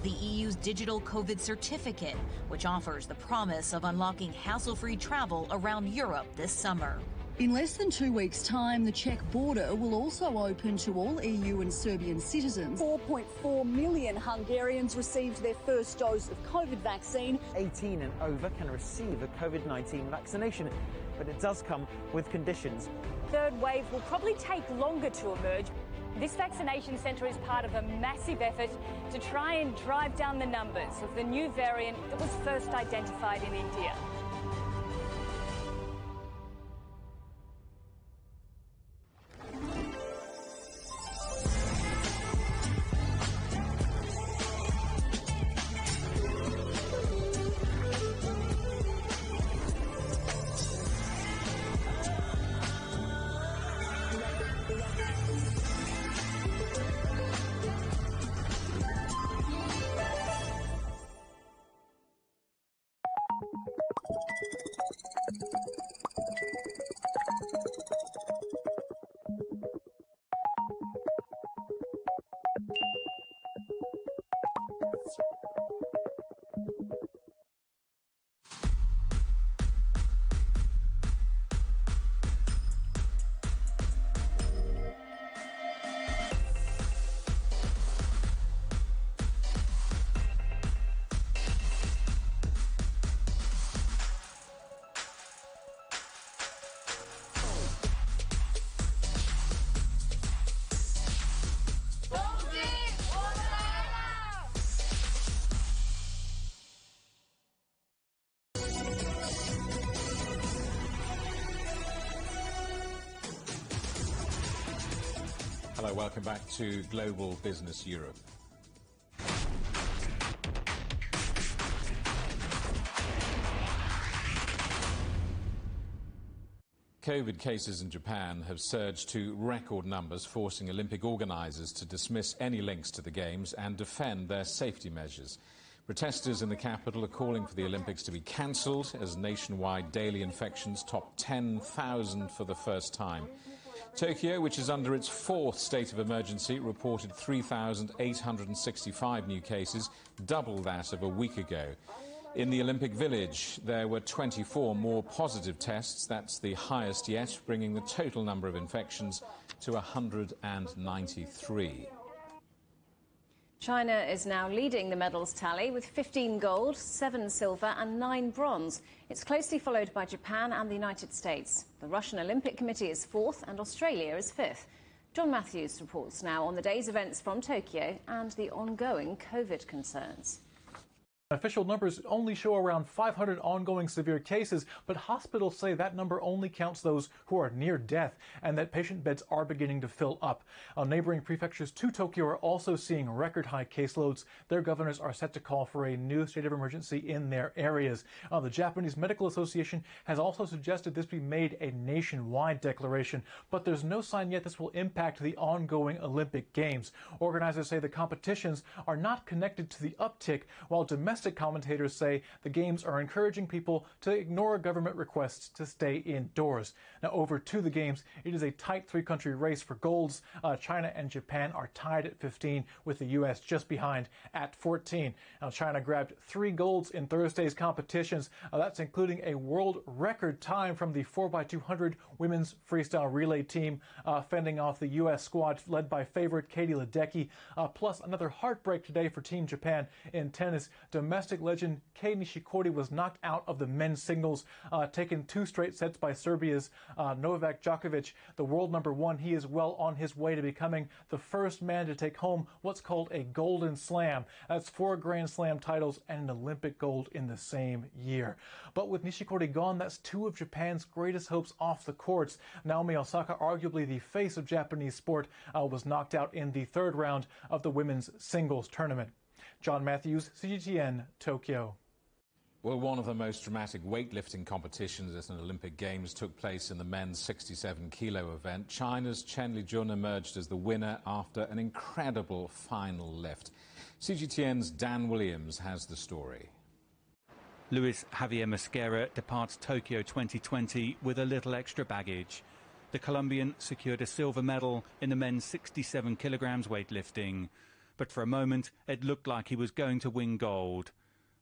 The EU's digital COVID certificate, which offers the promise of unlocking hassle-free travel around Europe this summer. In less than 2 weeks' time, the Czech border will also open to all EU and Serbian citizens. 4.4 million Hungarians received their first dose of COVID vaccine. 18 and over can receive a COVID-19 vaccination, but it does come with conditions. Third wave will probably take longer to emerge. This vaccination centre is part of a massive effort to try and drive down the numbers of the new variant that was first identified in India. Hello, welcome back to Global Business Europe. COVID cases in Japan have surged to record numbers, forcing Olympic organisers to dismiss any links to the Games and defend their safety measures. Protesters in the capital are calling for the Olympics to be cancelled as nationwide daily infections top 10,000 for the first time. Tokyo, which is under its fourth state of emergency, reported 3,865 new cases, double that of a week ago. In the Olympic Village, there were 24 more positive tests. That's the highest yet, bringing the total number of infections to 193. China is now leading the medals tally with 15 gold, 7 silver and 9 bronze. It's closely followed by Japan and the United States. The Russian Olympic Committee is 4th and Australia is 5th. John Matthews reports now on the day's events from Tokyo and the ongoing COVID concerns. Official numbers only show around 500 ongoing severe cases, but hospitals say that number only counts those who are near death and that patient beds are beginning to fill up. Neighboring prefectures to Tokyo are also seeing record high caseloads. Their governors are set to call for a new state of emergency in their areas. The Japanese Medical Association has also suggested this be made a nationwide declaration, but there's no sign yet this will impact the ongoing Olympic Games. Organizers say the competitions are not connected to the uptick, while domestic commentators say the Games are encouraging people to ignore government requests to stay indoors. Now, over to the Games, it is a tight three-country race for golds. China and Japan are tied at 15, with the U.S. just behind at 14. Now, China grabbed 3 golds in Thursday's competitions. That's including a world record time from the 4x200 women's freestyle relay team, fending off the U.S. squad led by favorite Katie Ledecky, plus another heartbreak today for Team Japan in tennis. Domestic legend Kei Nishikori was knocked out of the men's singles, taken 2 straight sets by Serbia's Novak Djokovic, the world number 1. He is well on his way to becoming the first man to take home what's called a Golden Slam. That's 4 Grand Slam titles and an Olympic gold in the same year. But with Nishikori gone, that's 2 of Japan's greatest hopes off the courts. Naomi Osaka, arguably the face of Japanese sport, was knocked out in the 3rd round of the women's singles tournament. John Matthews, CGTN, Tokyo. Well, one of the most dramatic weightlifting competitions at an Olympic Games took place in the men's 67-kilo event. China's Chen Lijun emerged as the winner after an incredible final lift. CGTN's Dan Williams has the story. Luis Javier Mosquera departs Tokyo 2020 with a little extra baggage. The Colombian secured a silver medal in the men's 67 kilograms weightlifting. But for a moment, it looked like he was going to win gold.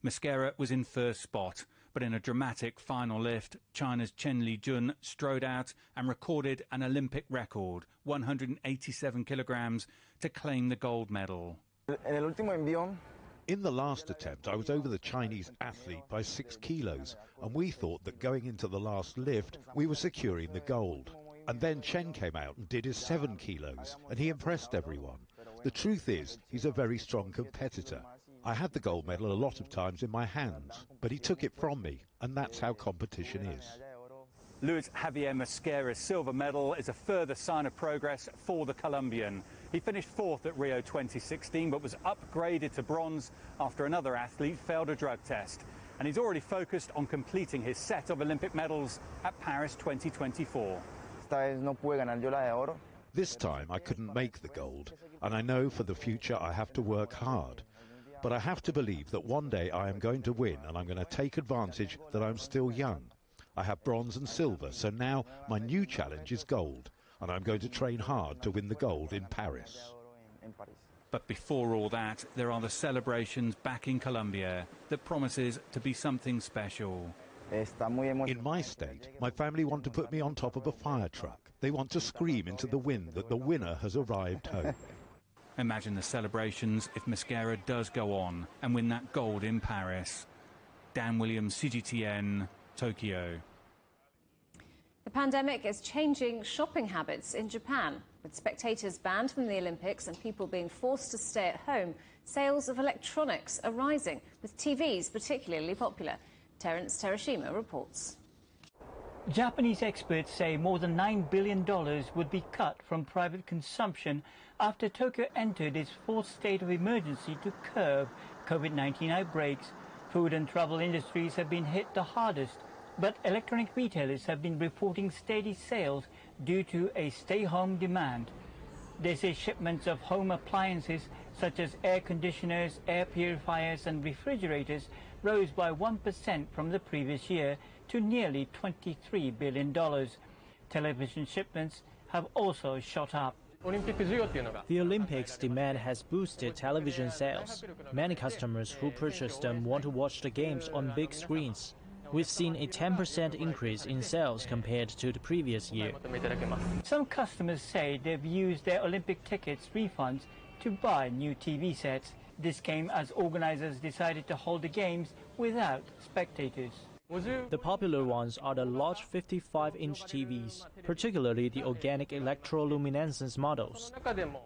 Mosquera was in first spot, But in a dramatic final lift, China's Chen Lijun strode out and recorded an Olympic record, 187 kilograms, to claim the gold medal. In the last attempt, I was over the Chinese athlete by 6 kilos, and we thought that going into the last lift, we were securing the gold. And then Chen came out and did his 7 kilos, and he impressed everyone. The truth is, he's a very strong competitor. I had the gold medal a lot of times in my hands, but he took it from me, and that's how competition is. Luis Javier Mosquera's silver medal is a further sign of progress for the Colombian. He finished 4th at Rio 2016, but was upgraded to bronze after another athlete failed a drug test. And he's already focused on completing his set of Olympic medals at Paris 2024. This time I couldn't make the gold, and I know for the future I have to work hard. But I have to believe that one day I am going to win, and I'm going to take advantage that I'm still young. I have bronze and silver, so now my new challenge is gold, and I'm going to train hard to win the gold in Paris. But before all that, there are the celebrations back in Colombia that promises to be something special. In my state, my family want to put me on top of a fire truck. They want to scream into the wind that the winner has arrived home. Imagine the celebrations if Mosquera does go on and win that gold in Paris. Dan Williams, CGTN, Tokyo. The pandemic is changing shopping habits in Japan. With spectators banned from the Olympics and people being forced to stay at home, sales of electronics are rising, with TVs particularly popular. Terence Terashima reports. Japanese experts say more than $9 billion would be cut from private consumption after Tokyo entered its 4th state of emergency to curb COVID-19 outbreaks. Food and travel industries have been hit the hardest, but electronic retailers have been reporting steady sales due to a stay-home demand. They say shipments of home appliances such as air conditioners, air purifiers and refrigerators rose by 1% from the previous year to nearly $23 billion. Television shipments have also shot up. The Olympics demand has boosted television sales. Many customers who purchase them want to watch the games on big screens. We've seen a 10% increase in sales compared to the previous year. Some customers say they've used their Olympic tickets refunds to buy new TV sets. This came as organizers decided to hold the games without spectators. The popular ones are the large 55-inch TVs, particularly the organic electroluminescence models.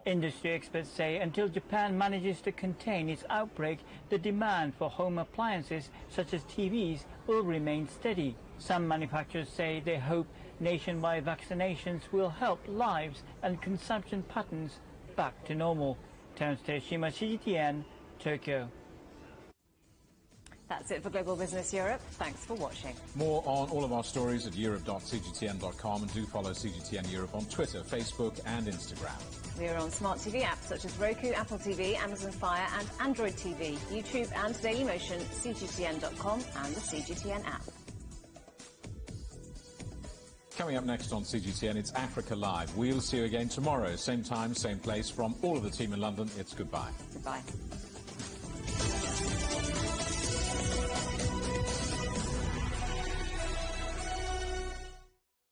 Industry experts say until Japan manages to contain its outbreak, the demand for home appliances such as TVs will remain steady. Some manufacturers say they hope nationwide vaccinations will help lives and consumption patterns back to normal. Terence Terashima, CGTN, Tokyo. That's it for Global Business Europe. Thanks for watching. More on all of our stories at europe.cgtn.com, and do follow CGTN Europe on Twitter, Facebook and Instagram. We are on smart TV apps such as Roku, Apple TV, Amazon Fire and Android TV, YouTube and Dailymotion, CGTN.com and the CGTN app. Coming up next on CGTN, it's Africa Live. We'll see you again tomorrow, same time, same place. From all of the team in London, it's goodbye. Goodbye.